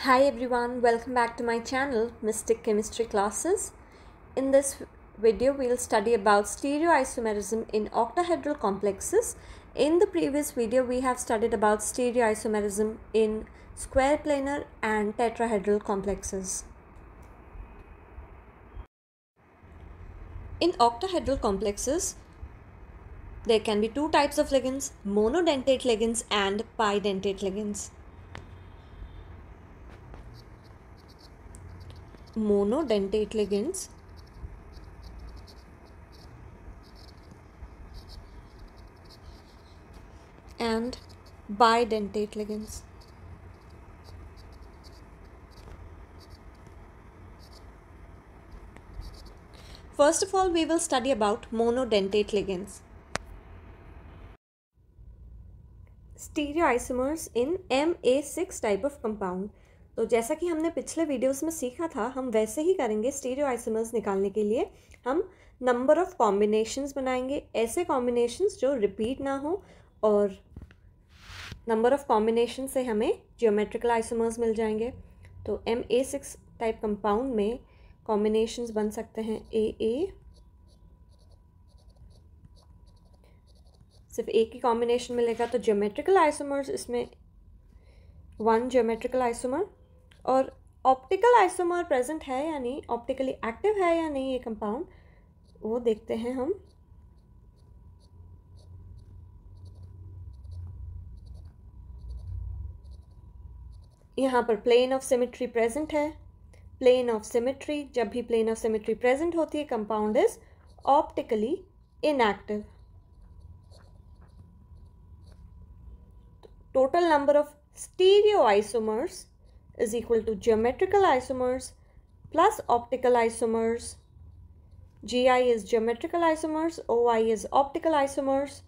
Hi everyone, welcome back to my channel Mystic Chemistry Classes. In this video we'll study about stereoisomerism in octahedral complexes. In the previous video we have studied about stereoisomerism in square planar and tetrahedral complexes. In octahedral complexes there can be two types of ligands, monodentate ligands and bidentate ligands. Monodentate ligands and bidentate ligands. First of all, we will study about monodentate ligands. Stereoisomers in Ma6 type of compound. तो जैसा कि हमने पिछले videos में सीखा था, हम वैसे ही करेंगे. स्टीरियोआइसोमर्स निकालने के लिए हम नंबर ऑफ कॉम्बिनेशंस बनाएंगे, ऐसे कॉम्बिनेशंस जो रिपीट ना हो, और नंबर ऑफ कॉम्बिनेशन से हमें जियोमेट्रिकल आइसोमर्स मिल जाएंगे. तो Ma6 टाइप कंपाउंड में कॉम्बिनेशंस बन सकते हैं AA, सिर्फ एक ही कॉम्बिनेशन मिलेगा तो जियोमेट्रिकल आइसोमर्स इसमें वन जियोमेट्रिकल आइसोमर, और ऑप्टिकल आइसोमर प्रेजेंट है या नहीं, ऑप्टिकली एक्टिव है या नहीं ये कंपाउंड, वो देखते हैं हम. यहाँ पर प्लेन ऑफ सिमेट्री प्रेजेंट है. प्लेन ऑफ सिमेट्री, जब भी प्लेन ऑफ सिमेट्री प्रेजेंट होती है compound is optically inactive. Total number of stereoisomers is equal to geometrical isomers plus optical isomers. Gi is geometrical isomers, Oi is optical isomers.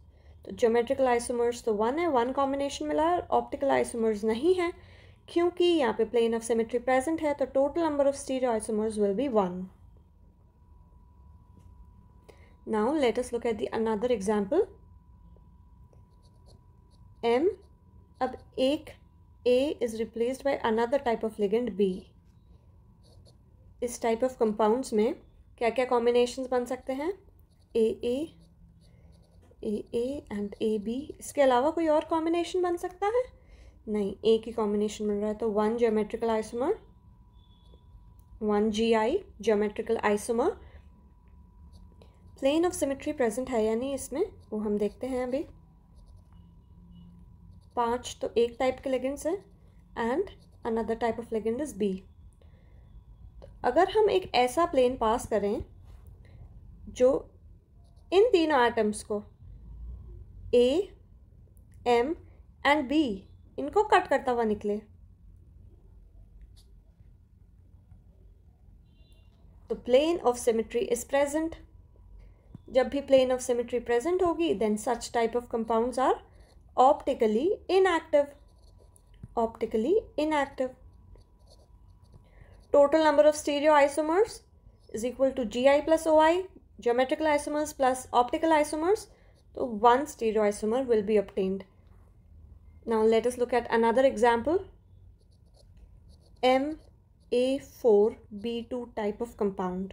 तो geometrical isomers तो one है, one combination मिला है. Optical isomers नहीं है क्योंकि यहाँ पे प्लेन ऑफ सिमेट्री प्रेजेंट है, तो total number of stereoisomers will be 1. Now let us look at the another example. M, अब एक A is replaced by another type of ligand B. इस टाइप ऑफ कंपाउंड्स में क्या क्या combinations बन सकते हैं? AA, AA and AB. इसके अलावा कोई और कॉम्बिनेशन बन सकता है? नहीं, एक ही कॉम्बिनेशन बन रहा है. तो one geometrical isomer, one GI geometrical isomer. Plane of symmetry present है या नहीं इसमें, वो हम देखते हैं अभी. 5 तो एक टाइप के लिगेंड्स है and another type of ligand is B. तो अगर हम एक ऐसा प्लेन पास करें जो इन तीनों एटम्स को A, M एंड B इनको कट करता हुआ निकले, तो plane of symmetry is present. जब भी प्लेन ऑफ सिमेट्री प्रेजेंट होगी then such type of compounds are optically inactive. Optically inactive. Total number of stereoisomers is equal to Gi plus Oi, geometrical isomers plus optical isomers. So one stereoisomer will be obtained. Now let us look at another example. Ma4B2 type of compound.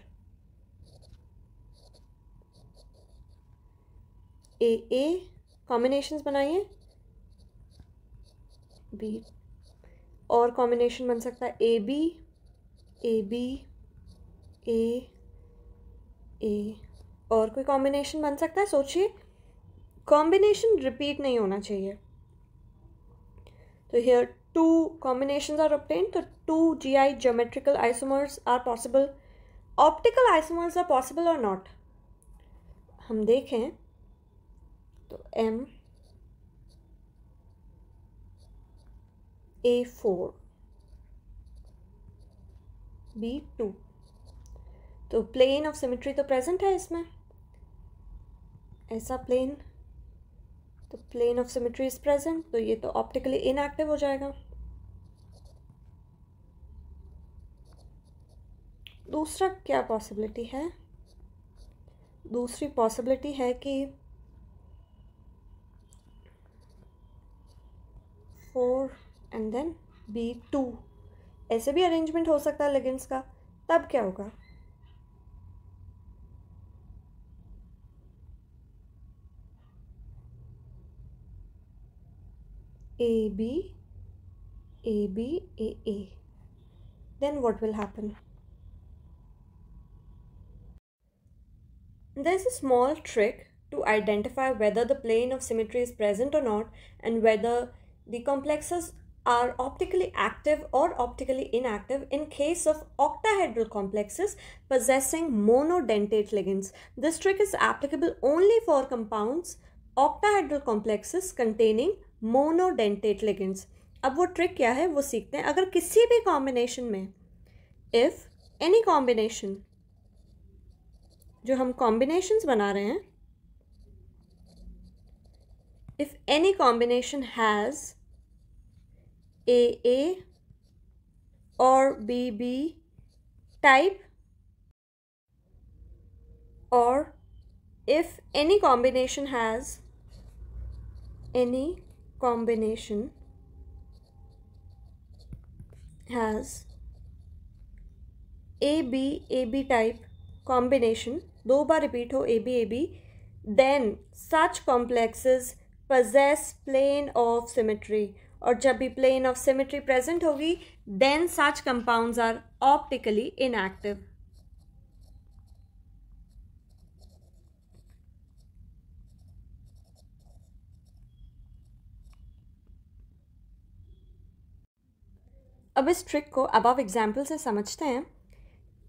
AA combinations बनाइए. B और combination बन सकता है AB, AB, A, A. और कोई combination बन सकता है? सोचिए, कॉम्बिनेशन रिपीट नहीं होना चाहिए. तो here two combinations are obtained. तो 2 GI geometrical isomers are possible. Optical isomers are possible और नॉट, हम देखें तो Ma4 B2, तो प्लेन ऑफ सिमेट्री तो प्रेजेंट है इसमें, ऐसा प्लेन, तो plane of symmetry is present, तो ये तो ऑप्टिकली इनएक्टिव हो जाएगा. दूसरा क्या पॉसिबिलिटी है? दूसरी पॉसिबिलिटी है कि 4 and then B2 ऐसे भी अरेंजमेंट हो सकता है लिगेंड्स का, तब क्या होगा? A B A B A, then what will happen? There's a small trick to identify whether the plane of symmetry is present or not, and whether the complexes are optically active or optically inactive in case of octahedral complexes possessing monodentate ligands. This trick is applicable only for compounds octahedral complexes containing monodentate ligands. अब वो trick क्या है वो सीखते हैं. अगर किसी भी कॉम्बिनेशन में, if any combination, जो हम कॉम्बिनेशंस बना रहे हैं, if any combination has AA or BB type, or if any combination has AB type combination, दो बार रिपीट हो AB, then such complexes possess plane of symmetry. और जब भी plane of symmetry present होगी, then such compounds are optically inactive. अब इस trick को above example से समझते हैं.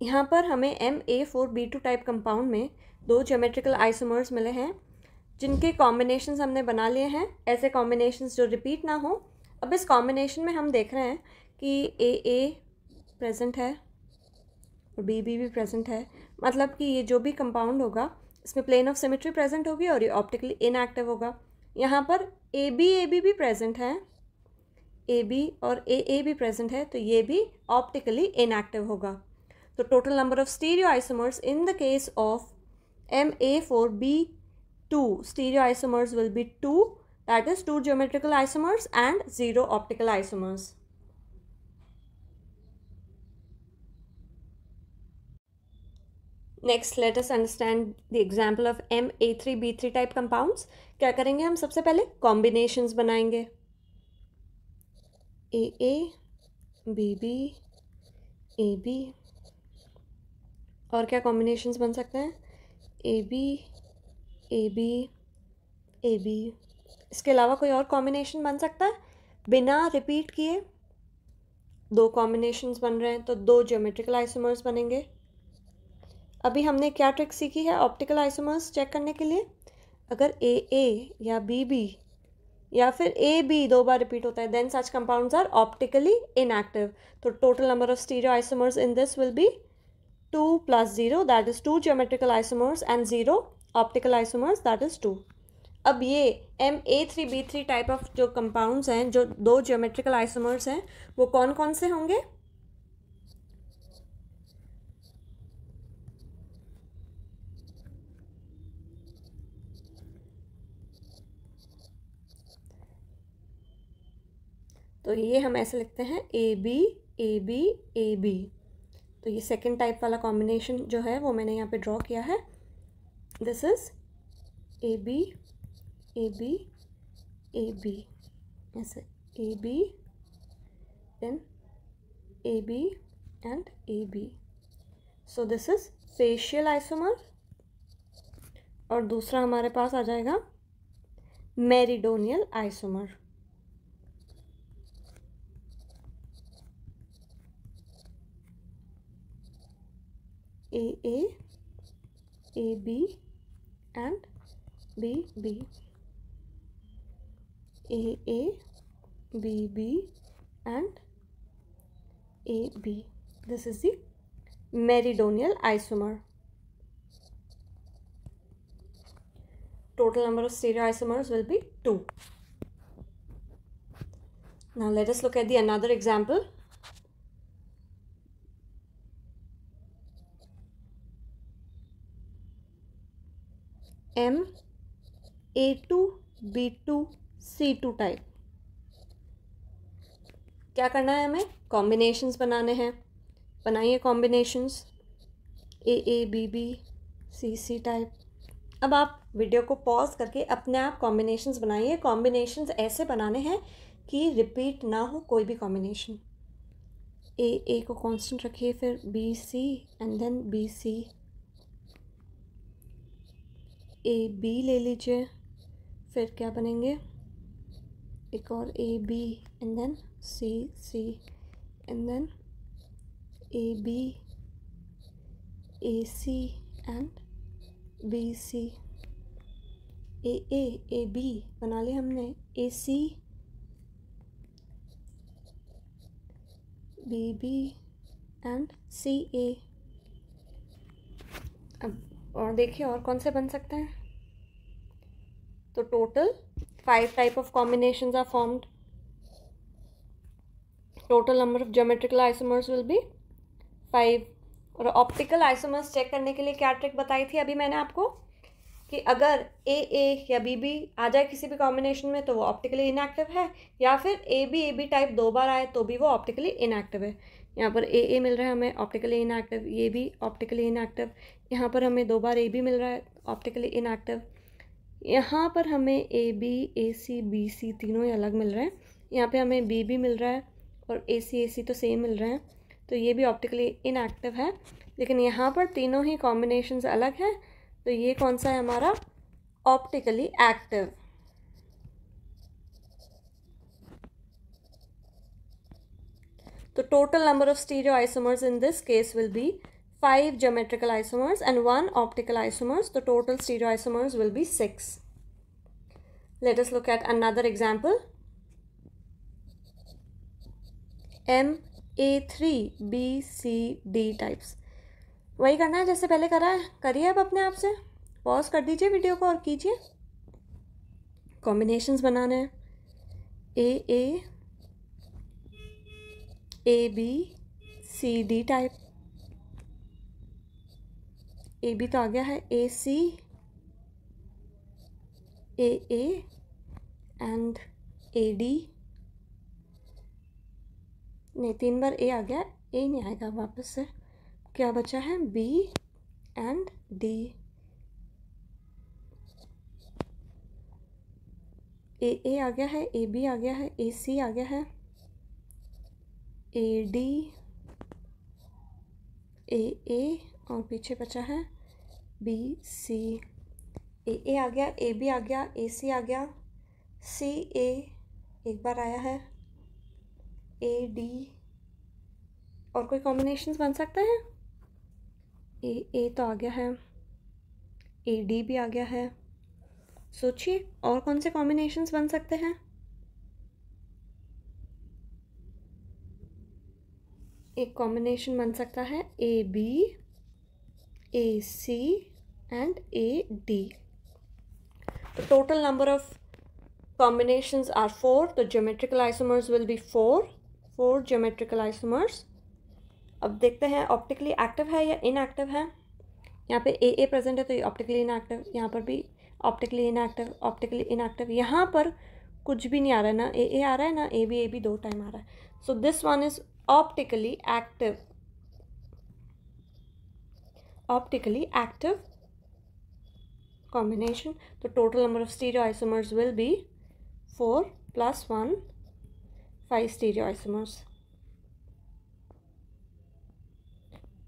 यहाँ पर हमें MA4B2 टाइप कंपाउंड में दो ज्योमेट्रिकल आइसोमर्स मिले हैं जिनके कॉम्बिनेशंस हमने बना लिए हैं. ऐसे कॉम्बिनेशंस जो रिपीट ना हो. अब इस कॉम्बिनेशन में हम देख रहे हैं कि AA प्रेजेंट है और BB भी प्रेजेंट है. मतलब कि ये जो भी कंपाउंड होगा इसमें प्लेन ऑफ सिमेट्री प्रेजेंट होगी और ये ऑप्टिकली इनएक्टिव होगा. यहाँ पर AB भी प्रेजेंट है, AB और AA भी प्रेजेंट है, तो ये भी ऑप्टिकली इनएक्टिव होगा. तो total number of stereo isomers in the case of MA4B2 stereo isomers will be 2, that is 2 geometrical isomers and 0 optical isomers. Next, let us understand the example of MA3B3 type compounds. क्या करेंगे हम? सबसे पहले combinations बनाएंगे. AA, BB, AB. और क्या combinations बन सकते हैं? AB, AB, AB. इसके अलावा कोई और कॉम्बिनेशन बन सकता है? बिना रिपीट किए दो कॉम्बिनेशंस बन रहे हैं तो दो ज्योमेट्रिकल आइसोमर्स बनेंगे. अभी हमने क्या ट्रिक सीखी है ऑप्टिकल आइसोमर्स चेक करने के लिए? अगर AA या BB या फिर AB दो बार रिपीट होता है, then such compounds are optically inactive. तो total number of stereo isomers in this will be 2 + 0, that is 2 geometrical isomers and 0 optical isomers, that is 2. अब ये MA3B3 टाइप ऑफ जो कंपाउंड्स हैं, जो दो ज्योमेट्रिकल आइसोमर्स हैं, वो कौन कौन से होंगे? तो ये हम ऐसे लिखते हैं AB AB AB. तो ये सेकेंड टाइप वाला कॉम्बिनेशन जो है वो मैंने यहाँ पे ड्रॉ किया है. This is AB AB AB, ऐसे AB then AB and AB. So this is facial isomer. और दूसरा हमारे पास आ जाएगा meridional isomer. AA AB and BB. AA BB and AB. This is the meridional isomer. Total number of stereoisomers will be 2. Now let us look at the another example. MA2B2C2 type. क्या करना है हमें? Combinations बनाने हैं। बनाइए combinations, A B B C C type. अब आप video को पॉज करके अपने आप कॉम्बिनेशंस बनाइए। कॉम्बिनेशंस ऐसे बनाने हैं कि रिपीट ना हो कोई भी कॉम्बिनेशन। ए को कांस्टेंट रखिए, फिर B C and then B C, A B ले लीजिए, फिर क्या बनेंगे? एक और A B and then C C and then A B A C and B C. A B बना लिया हमने, A C B B and C A. अब और देखिए और कौन से बन सकते हैं। तो total 5 type of combinations are formed. Total number of geometrical isomers will be 5। और ऑप्टिकल आइसोमर्स चेक करने के लिए क्या ट्रिक बताई थी अभी मैंने आपको, कि अगर ए या बी आ जाए किसी भी कॉम्बिनेशन में तो वो ऑप्टिकली इनएक्टिव है, या फिर ए बी टाइप 2 बार आए तो भी वो ऑप्टिकली इनएक्टिव है। यहाँ पर ए मिल रहा है हमें ऑप्टिकली इनएक्टिव, ये भी ऑप्टिकली इनएक्टिव। यहाँ पर हमें 2 बार ए बी मिल रहा है ऑप्टिकली इनएक्टिव। यहाँ पर हमें ए सी बी सी तीनों ही अलग मिल रहे हैं। यहाँ पे हमें बी मिल रहा है और ए सी तो सेम मिल रहे हैं, तो ये भी ऑप्टिकली इनएक्टिव है। लेकिन यहाँ पर तीनों ही कॉम्बिनेशंस अलग हैं, तो ये कौन सा है हमारा? Optically active. तो total number of stereo isomers in this case will be 5 geometrical isomers and 1 optical isomers. The total stereoisomers will be 6. Let us look at another example. MA3BCD types. वही करना है जैसे पहले करा है, करिए अब अपने आप से। पॉज कर दीजिए वीडियो को और कीजिए। कॉम्बिनेशंस बनाने हैं, A B C D type. A B तो आ गया है, ए सी ए एंड ए डी। नहीं, 3 बार ए आ गया, ए नहीं आएगा वापस से। क्या बचा है? B and D. ए आ गया है, ए बी आ गया है, ए सी आ गया है, ए डी ए और पीछे बचा है बी सी। ए आ गया, ए बी आ गया, ए सी आ गया, सी ए एक बार आया है, ए डी। और कोई कॉम्बिनेशंस बन सकते हैं? ए तो आ गया है, ए डी भी आ गया है। सोचिए और कौन से कॉम्बिनेशंस बन सकते हैं? एक कॉम्बिनेशन बन सकता है A B A C and A D. The total number of combinations are 4. The geometrical isomers will be 4 geometrical isomers. अब देखते हैं ऑप्टिकली एक्टिव है या इनएक्टिव है। यहाँ पे ए प्रेजेंट है तो ये ऑप्टिकली इनएक्टिव, यहाँ पर भी ऑप्टिकली इनएक्टिव, ऑप्टिकली इनएक्टिव। यहाँ पर कुछ भी नहीं आ रहा है, ना ए आ रहा है ना ए बी 2 टाइम आ रहा है। So this one is optically active, optically active combination. The total number of stereoisomers will be 4 plus 1, 5 stereoisomers.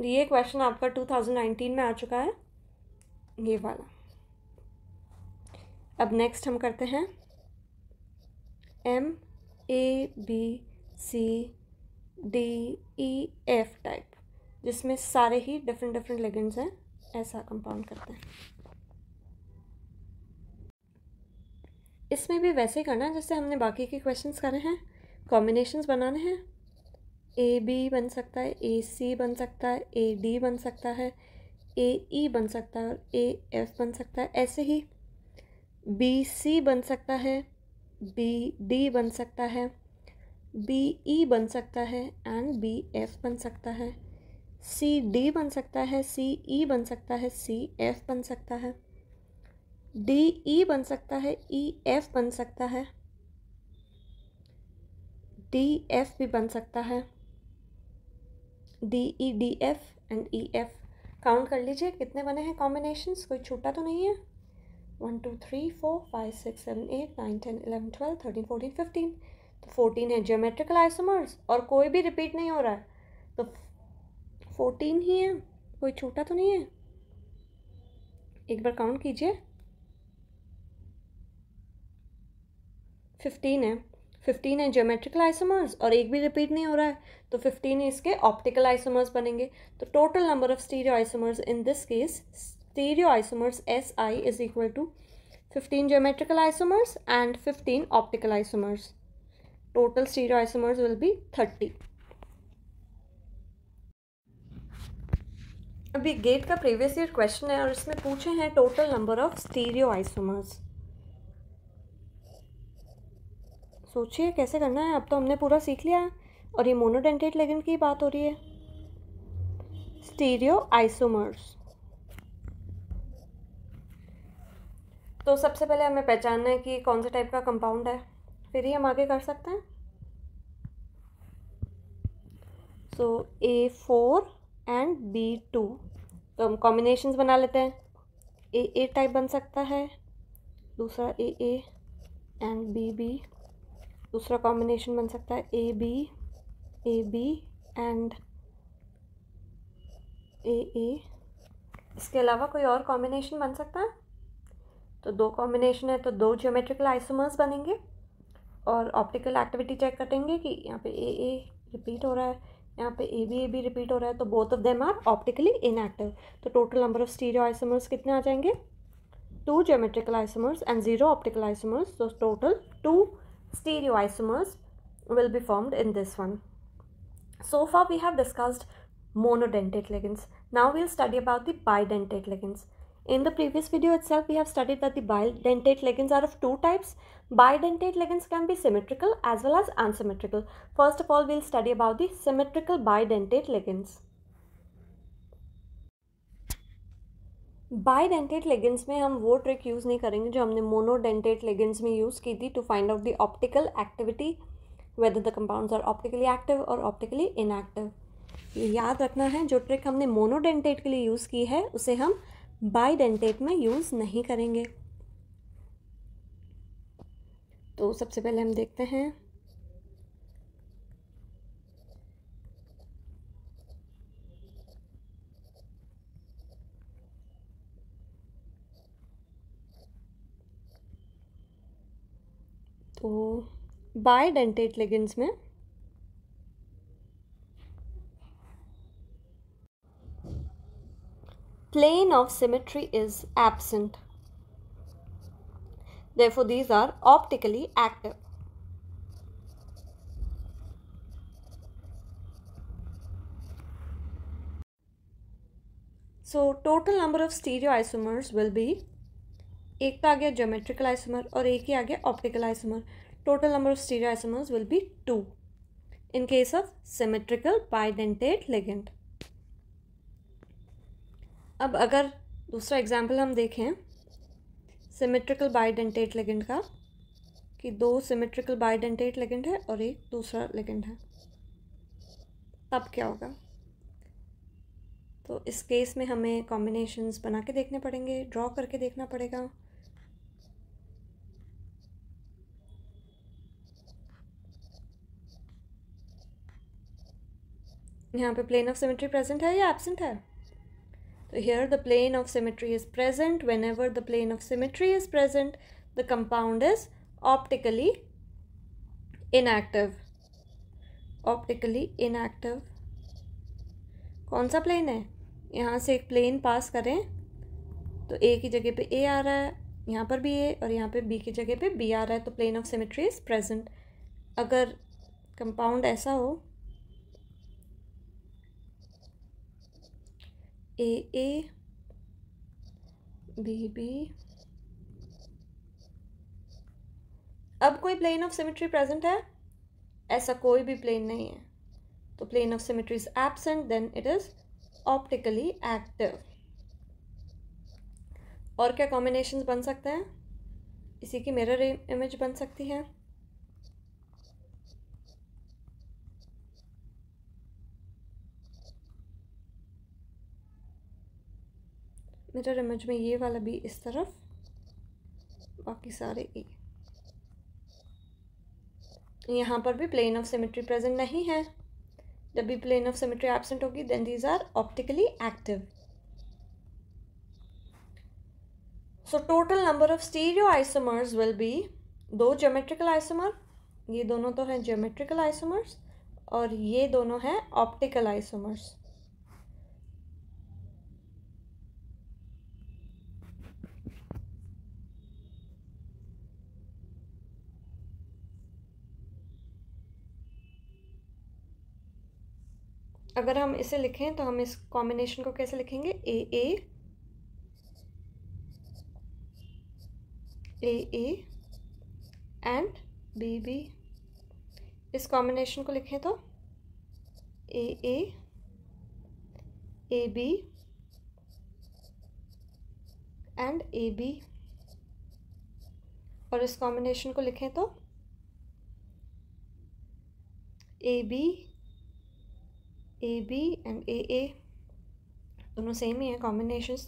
ये क्वेश्चन आपका 2019 में आ चुका है, ये वाला। अब नेक्स्ट हम करते हैं MABCDEF टाइप, जिसमें सारे ही डिफरेंट लिगेंड्स हैं। ऐसा कंपाउंड करते हैं। इसमें भी वैसे ही करना है जैसे हमने बाकी के क्वेश्चंस करे हैं। कॉम्बिनेशंस बनाने हैं, ए बी बन सकता है, ए सी बन सकता है, ए डी बन सकता है, ए ई बन सकता है और ए एफ बन सकता है। ऐसे ही बी सी बन सकता है, बी डी बन सकता है, बी ई बन सकता है एंड बी एफ बन सकता है। सी डी बन सकता है, सी ई बन सकता है, सी एफ बन सकता है, डी ई बन सकता है, ई एफ बन सकता है, DF भी बन सकता है, DE DF and EF। Count कर लीजिए कितने बने हैं कॉम्बिनेशंस, कोई छूटा तो नहीं है। 1 2 3 4 5 6 7 8 9 10 11 12 13 14 15। तो 14 है ज्योमेट्रिकल आइसोमर्स और कोई भी रिपीट नहीं हो रहा है, तो 14 ही है, कोई छूटा तो नहीं है। एक बार काउंट कीजिए, 15 है, 15 है ज्योमेट्रिकल आइसोमर्स और एक भी रिपीट नहीं हो रहा है, तो 15 ही इसके ऑप्टिकल आइसोमर्स बनेंगे। तो total number of stereo isomers in this case, stereo isomers SI is equal to 15 geometrical isomers and 15 optical isomers. Total stereoisomers will be 30. अभी गेट का प्रीवियस ईयर क्वेश्चन है और इसमें पूछे हैं total number of stereo isomers. सोचिए कैसे करना है, अब तो हमने पूरा सीख लिया है और ये मोनोडेंटेट लिगेंड की बात हो रही है। स्टीरियो आइसोमर्स, तो सबसे पहले हमें पहचानना है कि कौन से टाइप का कंपाउंड है, फिर ही हम आगे कर सकते हैं। सो A4 एंड B2, तो हम कॉम्बिनेशंस बना लेते हैं। AA टाइप बन सकता है, दूसरा AA एंड BB, दूसरा कॉम्बिनेशन बन सकता है AB एंड AA। इसके अलावा कोई और कॉम्बिनेशन बन सकता है, तो दो कॉम्बिनेशन है तो दो ज्योमेट्रिकल आइसोमर्स बनेंगे और ऑप्टिकल एक्टिविटी चेक करेंगे कि यहाँ पे AA रिपीट हो रहा है, यहाँ पे AB रिपीट हो रहा है, तो both of them are optically inactive. तो total number of stereo isomers कितने आ जाएंगे, 2 geometrical isomers and 0 optical isomers, so total 2 stereoisomers will be formed in this one. So far we have discussed monodentate ligands. Now we'll study about the bidentate ligands. In the previous video itself we have studied that the bidentate ligands are of two types. Bidentate ligands can be symmetrical as well as unsymmetrical. First of all we'll study about the symmetrical bidentate ligands. Bidentate ligands में हम वो trick use नहीं करेंगे जो हमने monodentate ligands में use की थी to find out the optical activity, whether the compounds are optically active और ऑप्टिकली इनएक्टिव। ये याद रखना है, जो ट्रिक हमने मोनोडेंटेट के लिए यूज़ की है उसे हम बाइडेंटेट में यूज़ नहीं करेंगे। तो सबसे पहले हम देखते हैं तो बाइडेंटेट लिगेंड्स में plane of symmetry is absent. Therefore, these are optically active. So, total number of stereoisomers will be, एक तो आ गया ज्योमेट्रिकल आइसोमर और एक ही आ गया optical isomer. Total number of stereoisomers will be 2 in case of symmetrical bidentate ligand. अब अगर दूसरा एग्जाम्पल हम देखें सिमेट्रिकल बाइडेंटेट लिगेंड का, कि दो सिमेट्रिकल बाइडेंटेट लिगेंड है और एक दूसरा लिगेंड है, तब क्या होगा। तो इस केस में हमें कॉम्बिनेशंस बना के देखने पड़ेंगे, ड्रॉ करके देखना पड़ेगा। यहाँ पे प्लेन ऑफ सिमेट्री प्रेजेंट है या एब्सेंट है, तो here the plane of symmetry is present. Whenever the plane of symmetry is present the compound is optically inactive. Optically inactive कौन सा प्लेन है, यहाँ से एक प्लेन पास करें तो ए की जगह पे ए आ रहा है, यहाँ पर भी ए और यहाँ पे बी की जगह पे बी आ रहा है, तो plane of symmetry is present. अगर कंपाउंड ऐसा हो ए बी, अब कोई प्लेन ऑफ सिमेट्री प्रेजेंट है, ऐसा कोई भी प्लेन नहीं है, तो plane of symmetry is absent, then it is optically active. और क्या कॉम्बिनेशंस बन सकते हैं, इसी की मिरर इमेज बन सकती है। मिरर इमेज में ये वाला बी इस तरफ, बाकी सारे ए। यहाँ पर भी प्लेन ऑफ सिमेट्री प्रेजेंट नहीं है। जब भी प्लेन ऑफ सिमेट्री एब्सेंट होगी then these are optically active. So total number of stereo isomers will be 2 geometrical isomer, ये दोनों तो हैं ज्योमेट्रिकल आइसोमर्स, और ये दोनों हैं ऑप्टिकल आइसोमर्स। अगर हम इसे लिखें तो हम इस कॉम्बिनेशन को कैसे लिखेंगे? A and B. इस कॉम्बिनेशन को लिखें तो A B and A B, और इस कॉम्बिनेशन को लिखें तो ए बी एंड ए। दोनों सेम ही हैं कॉम्बिनेशंस।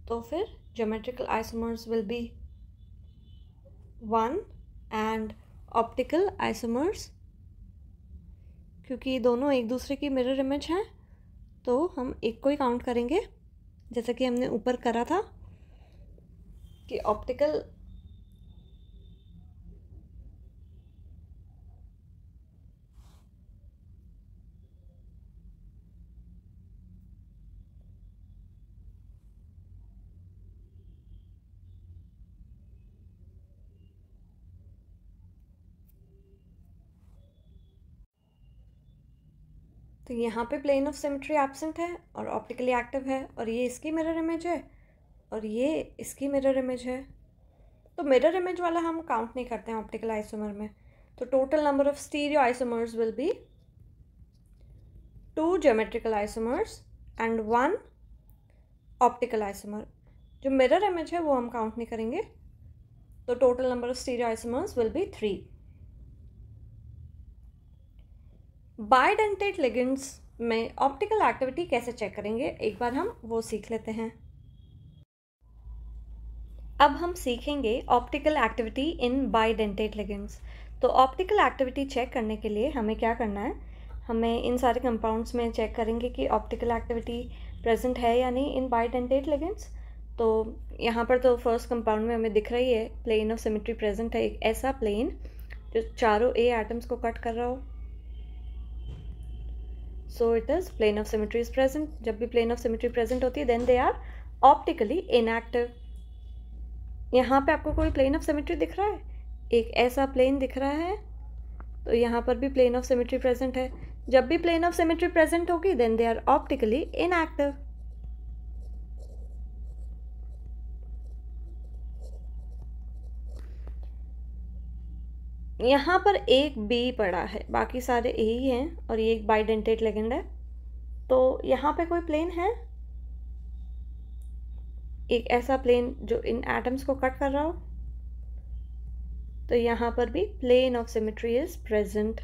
तो फिर geometrical isomers will B 1 and optical isomers, क्योंकि दोनों एक दूसरे की मिरर इमेज हैं तो हम एक को ही काउंट करेंगे, जैसा कि हमने ऊपर करा था कि ऑप्टिकल तो यहाँ पे प्लेन ऑफ सिमेट्री एब्सेंट है और ऑप्टिकली एक्टिव है, और ये इसकी मिरर इमेज है और ये इसकी मिरर इमेज है। तो मिरर इमेज वाला हम काउंट नहीं करते हैं ऑप्टिकल आइसोमर में। तो total number of stereo isomers will be 2 geometrical isomers and 1 optical isomer. जो मिरर इमेज है वो हम काउंट नहीं करेंगे। तो total number of stereo isomers will B 3। Bidentate ligands में ऑप्टिकल एक्टिविटी कैसे चेक करेंगे, एक बार हम वो सीख लेते हैं। अब हम सीखेंगे optical activity in bidentate ligands. तो ऑप्टिकल एक्टिविटी चेक करने के लिए हमें क्या करना है, हमें इन सारे कंपाउंड्स में चेक करेंगे कि ऑप्टिकल एक्टिविटी प्रेजेंट है या नहीं इन बाइडेंटेट लिगेंड्स। तो यहाँ पर तो फर्स्ट कंपाउंड में हमें दिख रही है प्लेन ऑफ सिमेट्री प्रेजेंट है, एक ऐसा प्लेन जो चारों ए एटम्स को कट कर रहा हो। So it is plane of symmetry is present. जब भी plane of symmetry present होती है then they are optically inactive. यहाँ पे आपको कोई plane of symmetry दिख रहा है, एक ऐसा plane दिख रहा है, तो यहाँ पर भी plane of symmetry present है। जब भी plane of symmetry present होगी then they are optically inactive. यहाँ पर एक बी पड़ा है, बाकी सारे ए ही हैं, और ये एक बाइडेंटेट लिगेंड है। तो यहाँ पे कोई प्लेन है, एक ऐसा प्लेन जो इन एटम्स को कट कर रहा हो। तो यहाँ पर भी plane of symmetry is present.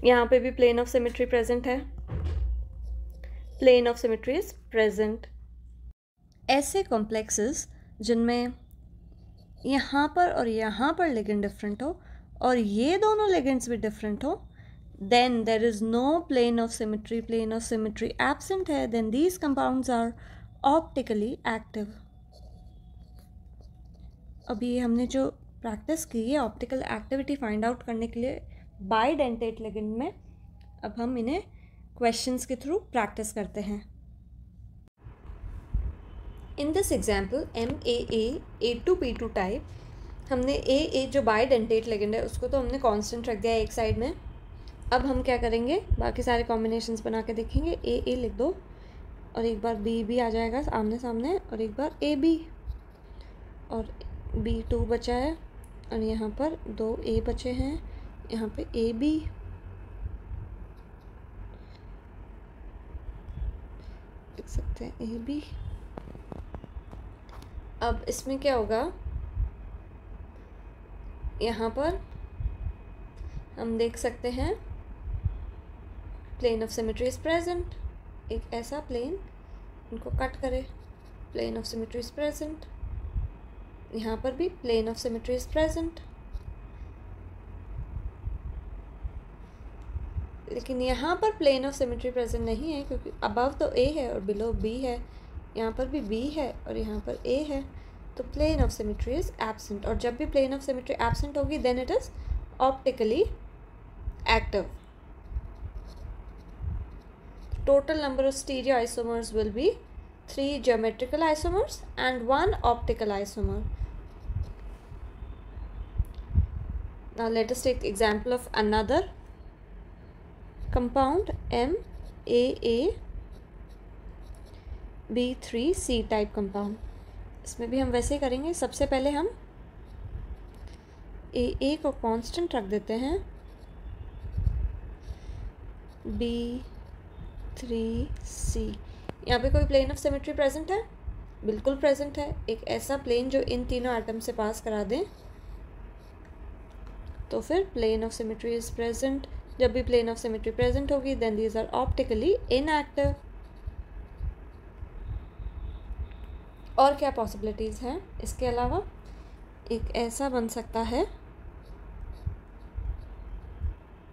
यहाँ पे भी प्लेन ऑफ सिमेट्री प्रेजेंट है, plane of symmetry is present. ऐसे कॉम्प्लेक्सेस जिनमें यहाँ पर और यहाँ पर लिगेंड डिफरेंट हो और ये दोनों लिगेंड्स भी डिफरेंट हो, then there is no plane of symmetry, plane of symmetry absent है, then these compounds are optically active. अभी हमने जो प्रैक्टिस की है ऑप्टिकल एक्टिविटी फाइंड आउट करने के लिए बाइडेंटेट लिगेंड में, अब हम इन्हें क्वेश्चंस के थ्रू प्रैक्टिस करते हैं। In this example MAA A2P2 type, हमने AA जो बाइडेंटेट लिगेंड है उसको तो हमने कांस्टेंट रख दिया है एक साइड में। अब हम क्या करेंगे, बाकी सारे कॉम्बिनेशंस बना के देखेंगे। AA लिख दो और एक बार B आ जाएगा आमने सामने, और एक बार AB, और B2 बचा है, और यहाँ पर 2 A बचे हैं, यहाँ पे AB, लिख सकते हैं AB। अब इसमें क्या होगा, यहाँ पर हम देख सकते हैं plane of symmetry is present, एक ऐसा प्लेन, इनको कट करें, plane of symmetry is present, यहाँ पर भी plane of symmetry is present, लेकिन यहाँ पर प्लेन ऑफ सिमेट्री प्रेजेंट नहीं है क्योंकि अबव तो ए है और बिलो बी है, यहाँ पर भी बी है और यहाँ पर ए है, तो plane of symmetry is absent. और जब भी प्लेन ऑफ सिमेट्री एब्सेंट होगी then it is optically active. Total number of stereoisomers will be 3 geometrical isomers and 1 optical isomer. Now let us take example of another compound MAAB3C type compound. इसमें भी हम वैसे ही करेंगे। सबसे पहले हम AA को कांस्टेंट रख देते हैं, B3C। यहाँ पे कोई प्लेन ऑफ सिमेट्री प्रेजेंट है? बिल्कुल प्रेजेंट है। एक ऐसा प्लेन जो इन तीनों एटम से पास करा दें तो फिर plane of symmetry is present. जब भी प्लेन ऑफ सिमेट्री प्रेजेंट होगी then these are optically inactive. और क्या पॉसिबिलिटीज़ हैं इसके अलावा? एक ऐसा बन सकता है,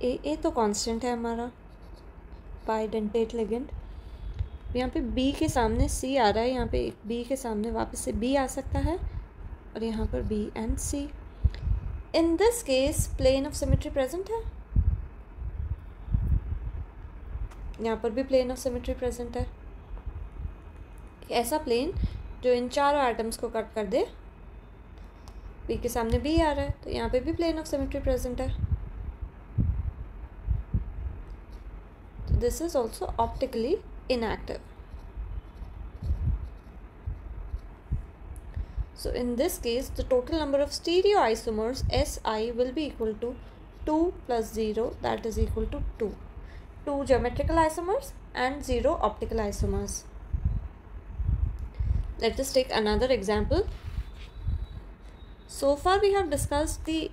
ए तो कांस्टेंट है हमारा, बाइडेंटेट लिगेंड। यहाँ पे बी के सामने सी आ रहा है, यहाँ पे बी के सामने वापस से बी आ सकता है और यहाँ पर B and C. In this case plane of symmetry present है, यहाँ पर भी प्लेन ऑफ सिमेट्री प्रेजेंट है। ऐसा प्लेन जो इन चारों एटम्स को कट कर दे, बी के सामने बी आ रहा है तो यहाँ पे भी प्लेन ऑफ सिमेट्री प्रेजेंट है। This is also optically inactive. So in this case the total number of stereoisomers Si will be equal to 2 plus 0, that is equal to 2. 2 geometrical isomers and 0 optical isomers. Let us take another example. So far we have discussed the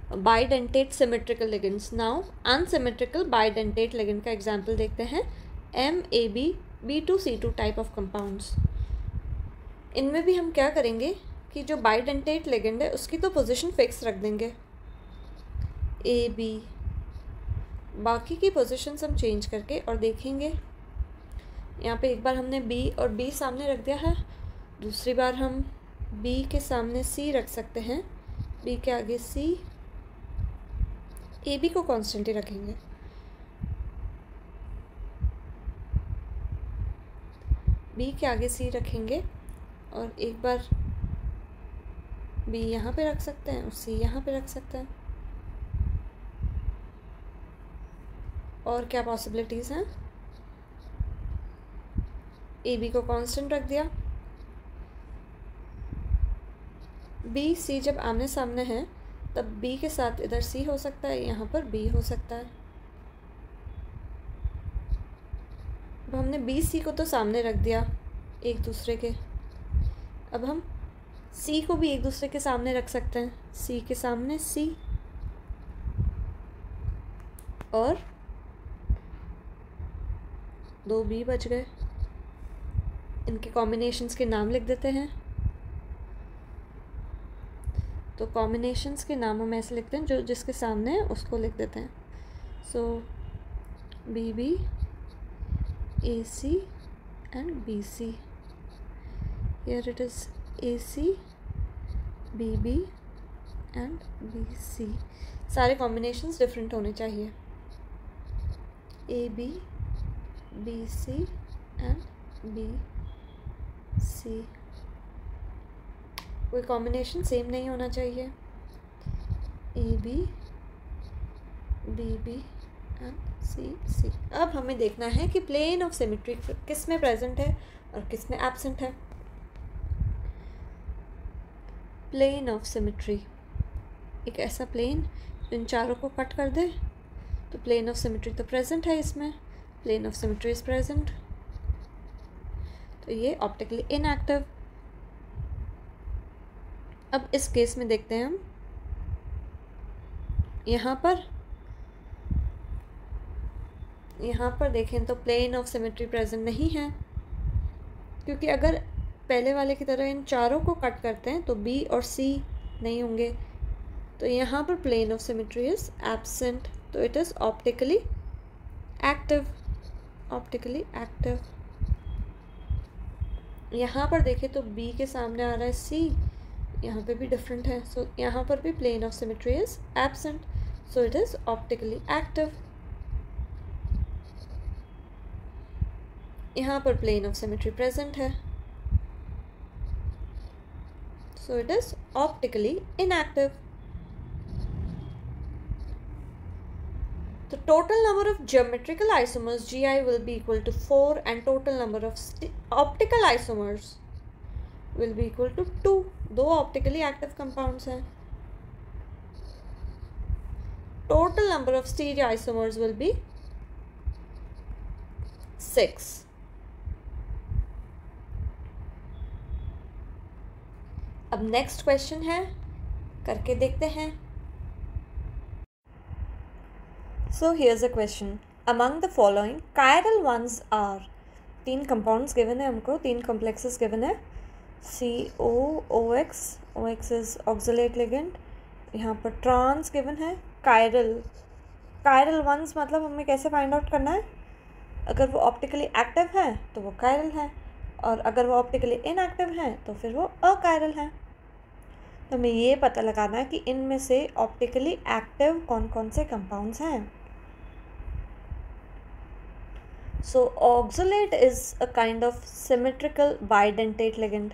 bidentate symmetrical ligands. Now unsymmetrical bidentate ligand का example देखते हैं, MAB/B2C2 type of compounds. इनमें भी हम क्या करेंगे कि जो बाइडेंटेट लिगेंड है उसकी तो पोजीशन फिक्स रख देंगे AB, बाकी की पोजीशंस हम चेंज करके और देखेंगे। यहाँ पे एक बार हमने B और B सामने रख दिया है, दूसरी बार हम B के सामने C रख सकते हैं, B के आगे C, AB को कांस्टेंट ही रखेंगे। B के आगे C रखेंगे और एक बार B यहाँ पे रख सकते हैं और C यहाँ पे रख सकते हैं। और क्या पॉसिबिलिटीज़ हैं? AB को कांस्टेंट रख दिया, B C जब आमने सामने हैं तब B के साथ इधर C हो सकता है, यहाँ पर B हो सकता है। अब हमने B C को तो सामने रख दिया एक दूसरे के, अब हम C को भी एक दूसरे के सामने रख सकते हैं, C के सामने C, और 2 B बच गए। इनके कॉम्बिनेशंस के नाम लिख देते हैं। तो कॉम्बिनेशंस के नाम हम ऐसे लिखते हैं, जो जिसके सामने है उसको लिख देते हैं। सो BB, AC and BC। Here it is AC, BB and BC। सारे कॉम्बिनेशंस डिफरेंट होने चाहिए, AB, BC एंड BC। कोई कॉम्बिनेशन सेम नहीं होना चाहिए, AB, BB एंड CC। अब हमें देखना है कि प्लेन ऑफ सिमेट्री किस में प्रेजेंट है और किस में एब्सेंट है। प्लेन ऑफ सिमेट्री, एक ऐसा प्लेन इन चारों को कट कर दे तो प्लेन ऑफ सिमेट्री तो प्रेजेंट है इसमें, plane of symmetry is present, तो ये ऑप्टिकली इनएक्टिव। अब इस केस में देखते हैं हम, यहाँ पर यहाँ पर देखें तो प्लेन ऑफ सिमेट्री प्रेजेंट नहीं है, क्योंकि अगर पहले वाले की तरह इन चारों को कट करते हैं तो बी और सी नहीं होंगे, तो यहाँ पर plane of symmetry is absent, तो it is optically active. Optically active. यहाँ पर देखें तो बी के सामने आ रहा है सी, यहाँ पे भी डिफरेंट है, सो यहाँ पर भी plane of symmetry is absent, so it is optically active. यहाँ पर प्लेन ऑफ सिमेट्री प्रेजेंट है, so it is optically inactive. The total number of geometrical isomers Gi will be equal to 4 and total number of optical isomers will be equal to 2. दो optically active compounds हैं. Total number of stereoisomers will be 6. अब next question है, करके देखते हैं। So here's a question, among the following chiral ones are, 3 compounds given है हमको, 3 complexes given है, COOX, OX is oxalate ligand, यहाँ पर ट्रांस गिवन है, कायरल। कायरल वंस मतलब हमें कैसे फाइंड आउट करना है, अगर वो ऑप्टिकली एक्टिव है तो वो कायरल है, और अगर वो ऑप्टिकली इनएक्टिव है तो फिर वो अकायरल है। तो हमें ये पता लगाना है कि इनमें से ऑप्टिकली एक्टिव कौन कौन से कंपाउंड्स हैं। So oxalate is a kind of symmetrical bidentate ligand,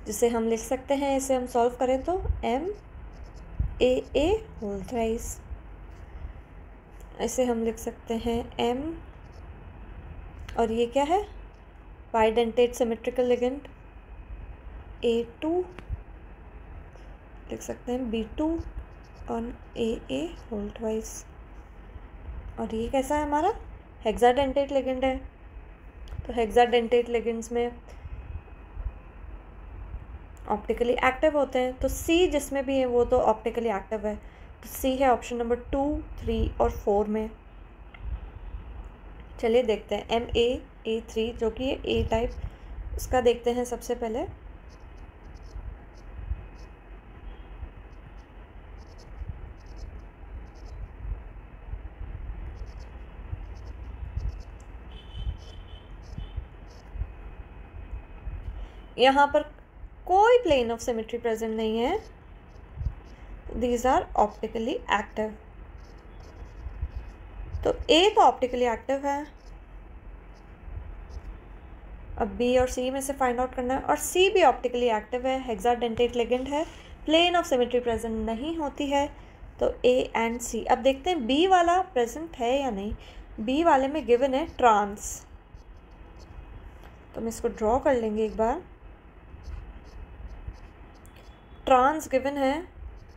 जिसे हम लिख सकते हैं, इसे हम सॉल्व करें तो MAA होल थ्राइस, इसे हम लिख सकते हैं M, और ये क्या है, बाइडेंटेट सिमेट्रिकल लिगेंड, A2 लिख सकते हैं B2 और AA होल ट्वाइस, और ये कैसा है हमारा, हेक्साडेंटेट लिगेंड है। तो हेक्साडेंटेट लिगेंड्स में ऑप्टिकली एक्टिव होते हैं, तो C जिसमें भी है वो तो ऑप्टिकली एक्टिव है, तो C है ऑप्शन नंबर 2, 3 और 4 में। चलिए देखते हैं MAA3 जो कि है A टाइप, इसका देखते हैं सबसे पहले। यहाँ पर कोई प्लेन ऑफ सिमेट्री प्रेजेंट नहीं है, दीज आर ऑप्टिकली एक्टिव, तो A तो ऑप्टिकली एक्टिव है, अब B और C में से फाइंड आउट करना है, और C भी ऑप्टिकली एक्टिव है, हेक्साडेंटेट लिगेंड है, प्लेन ऑफ सिमेट्री प्रेजेंट नहीं होती है, तो A एंड C। अब देखते हैं B वाला प्रेजेंट है या नहीं। B वाले में गिवन है ट्रांस, तो हम इसको ड्रॉ कर लेंगे एक बार। ट्रांस गिवन है,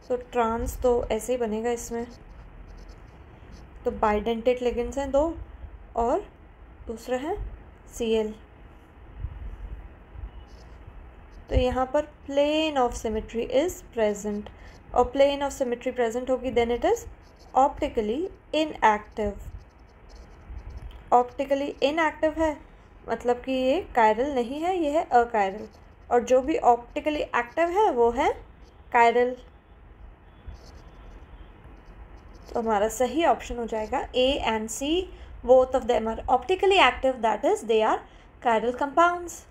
तो ट्रांस तो ऐसे ही बनेगा इसमें, तो बाइडेंटेट लिगेंड्स हैं 2 और दूसरा है Cl, तो यहाँ पर plane of symmetry is present, और प्लेन ऑफ सिमेट्री प्रेजेंट होगी then it is optically inactive. Optically inactive है मतलब कि ये कायरल नहीं है, ये है अकायरल, और जो भी ऑप्टिकली एक्टिव है वो है कायरल। तो हमारा सही ऑप्शन हो जाएगा A and C, both of them are optically active, that is they are chiral compounds.